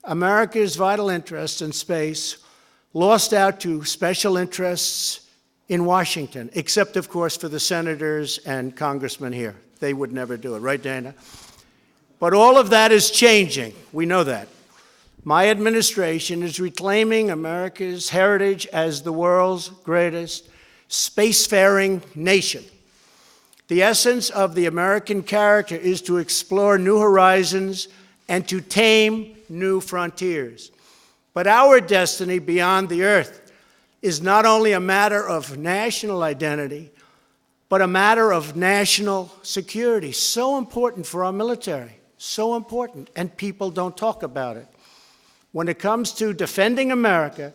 America's vital interests in space lost out to special interests in Washington, except, of course, for the senators and congressmen here. They would never do it, right, Dana? But all of that is changing. We know that. My administration is reclaiming America's heritage as the world's greatest spacefaring nation. The essence of the American character is to explore new horizons and to tame new frontiers. But our destiny beyond the Earth is not only a matter of national identity, but a matter of national security. So important for our military, so important, and people don't talk about it. When it comes to defending America,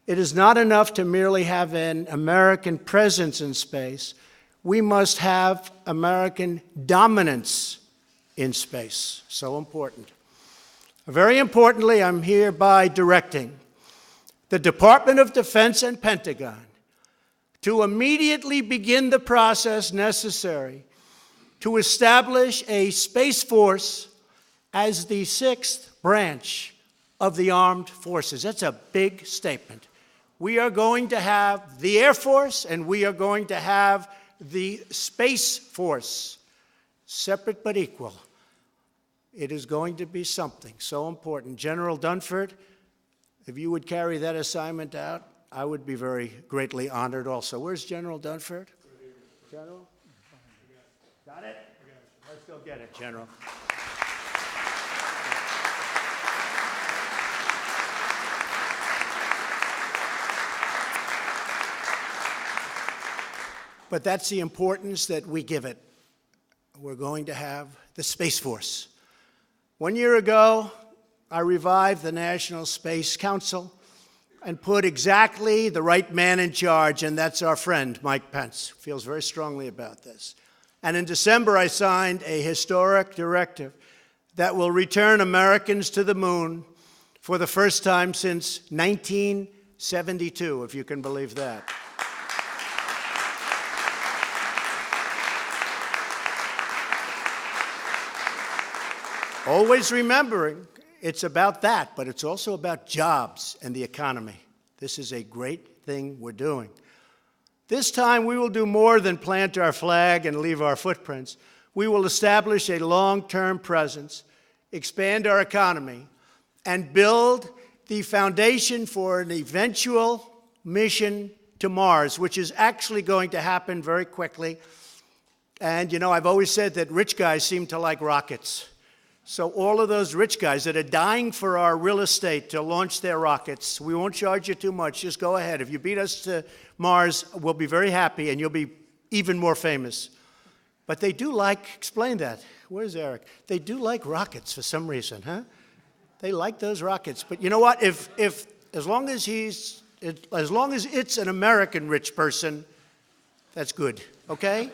it is not enough to merely have an American presence in space. We must have American dominance in space. So important. Very importantly, I'm hereby directing the Department of Defense and Pentagon to immediately begin the process necessary to establish a Space Force as the sixth branch of the armed forces. That's a big statement. We are going to have the Air Force and we are going to have the Space Force, separate but equal. It is going to be something so important. General Dunford, if you would carry that assignment out, I would be very greatly honored also. Where's General Dunford? General? Got it? Let's go get it, General. But that's the importance that we give it. We're going to have the Space Force. 1 year ago, I revived the National Space Council and put exactly the right man in charge, and that's our friend, Mike Pence, who feels very strongly about this. And in December, I signed a historic directive that will return Americans to the moon for the first time since 1972, if you can believe that. Always remembering it's about that, but it's also about jobs and the economy. This is a great thing we're doing. This time we will do more than plant our flag and leave our footprints. We will establish a long-term presence, expand our economy, and build the foundation for an eventual mission to Mars, which is actually going to happen very quickly. And, you know, I've always said that rich guys seem to like rockets. So all of those rich guys that are dying for our real estate to launch their rockets, we won't charge you too much. Just go ahead. If you beat us to Mars, we'll be very happy, and you'll be even more famous. But they do like, explain that. Where's Eric? They do like rockets for some reason, huh? They like those rockets. But you know what? As long as it's an American rich person, that's good, okay?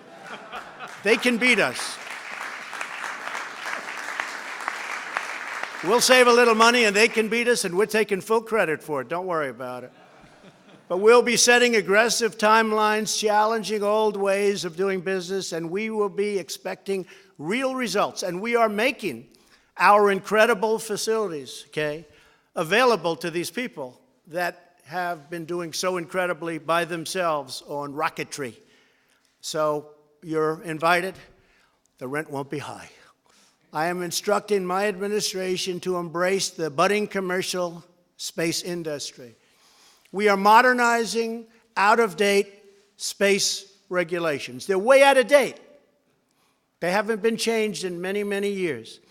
They can beat us. We'll save a little money and they can beat us, and we're taking full credit for it. Don't worry about it. But we'll be setting aggressive timelines, challenging old ways of doing business, and we will be expecting real results. And we are making our incredible facilities, okay, available to these people that have been doing so incredibly by themselves on rocketry. So you're invited. The rent won't be high. I am instructing my administration to embrace the budding commercial space industry. We are modernizing out-of-date space regulations. They're way out of date. They haven't been changed in many, many years.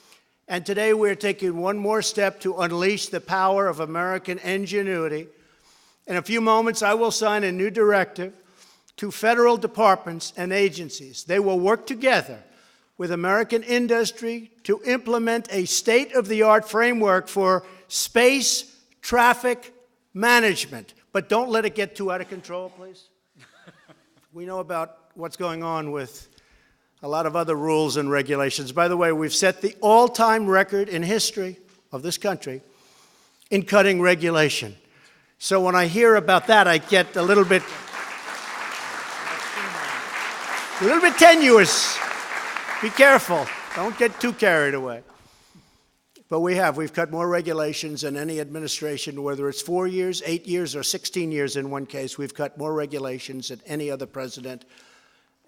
And today we're taking one more step to unleash the power of American ingenuity. In a few moments, I will sign a new directive to federal departments and agencies. They will work together with American industry to implement a state-of-the-art framework for space traffic management. But don't let it get too out of control, please. We know about what's going on with a lot of other rules and regulations. By the way, we've set the all-time record in history of this country in cutting regulation. So when I hear about that, I get a little bit tenuous. Be careful. Don't get too carried away. But we've cut more regulations than any administration, whether it's 4 years, 8 years, or 16 years in one case. We've cut more regulations than any other president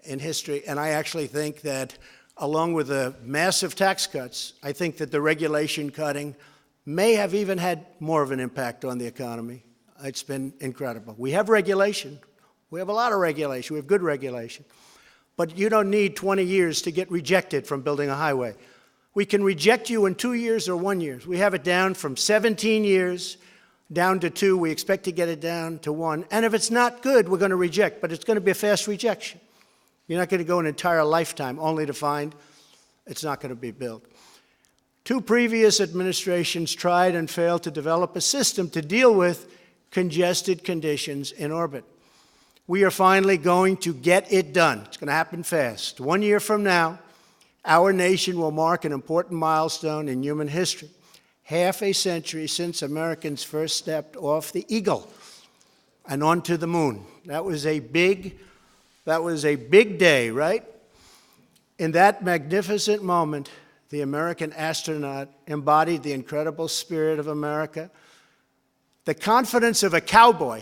in history. And I actually think that, along with the massive tax cuts, I think that the regulation cutting may have even had more of an impact on the economy. It's been incredible. We have regulation. We have a lot of regulation. We have good regulation. But you don't need 20 years to get rejected from building a highway. We can reject you in 2 years or 1 year. We have it down from 17 years down to 2. We expect to get it down to 1. And if it's not good, we're going to reject. But it's going to be a fast rejection. You're not going to go an entire lifetime only to find it's not going to be built. 2 previous administrations tried and failed to develop a system to deal with congested conditions in orbit. We are finally going to get it done. It's going to happen fast. 1 year from now, our nation will mark an important milestone in human history. Half a century since Americans first stepped off the Eagle and onto the moon. That was a big day, right? In that magnificent moment, the American astronaut embodied the incredible spirit of America, the confidence of a cowboy,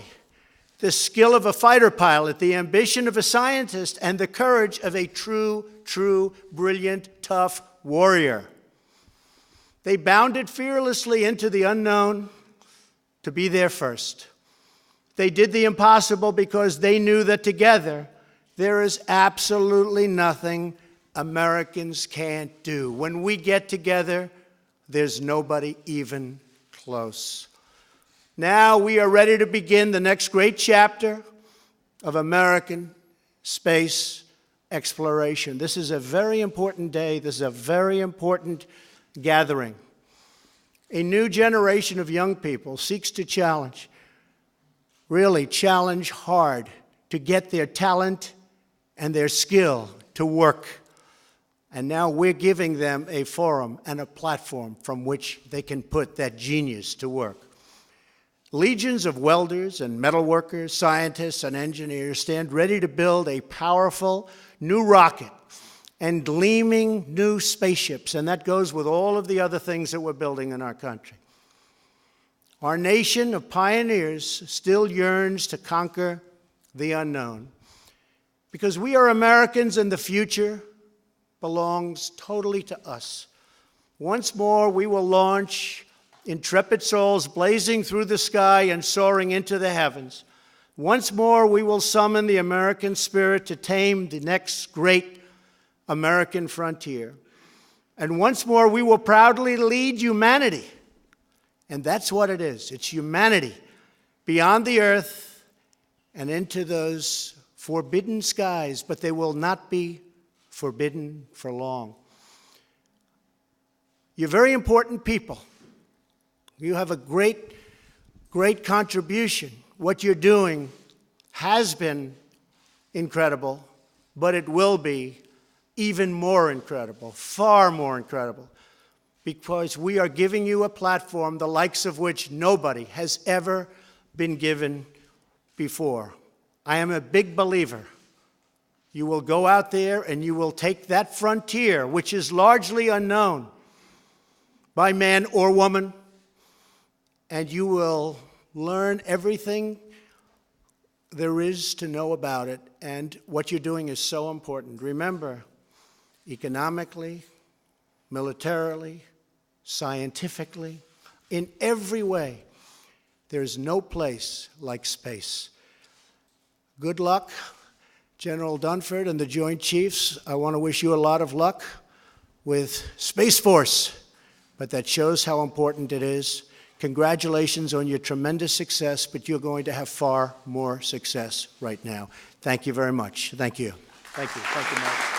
the skill of a fighter pilot, the ambition of a scientist, and the courage of a true, brilliant, tough warrior. They bounded fearlessly into the unknown to be there first. They did the impossible because they knew that together there is absolutely nothing Americans can't do. When we get together, there's nobody even close. Now we are ready to begin the next great chapter of American space exploration. This is a very important day. This is a very important gathering. A new generation of young people seeks to challenge, really challenge hard, to get their talent and their skill to work. And now we're giving them a forum and a platform from which they can put that genius to work. Legions of welders and metalworkers, scientists and engineers stand ready to build a powerful new rocket and gleaming new spaceships, and that goes with all of the other things that we're building in our country. Our nation of pioneers still yearns to conquer the unknown, because we are Americans and the future belongs totally to us. Once more, we will launch intrepid souls blazing through the sky and soaring into the heavens. Once more, we will summon the American spirit to tame the next great American frontier. And once more, we will proudly lead humanity. And that's what it is. It's humanity beyond the earth and into those forbidden skies, but they will not be forbidden for long. You're very important people. You have a great contribution. What you're doing has been incredible, but it will be even more incredible, far more incredible, because we are giving you a platform the likes of which nobody has ever been given before. I am a big believer. You will go out there and you will take that frontier, which is largely unknown by man or woman, and you will learn everything there is to know about it. And what you're doing is so important. Remember, economically, militarily, scientifically, in every way, there's no place like space. Good luck, General Dunford and the Joint Chiefs. I want to wish you a lot of luck with Space Force, but that shows how important it is. Congratulations on your tremendous success, but you're going to have far more success right now. Thank you very much. Thank you. Thank you. Thank you, Mark.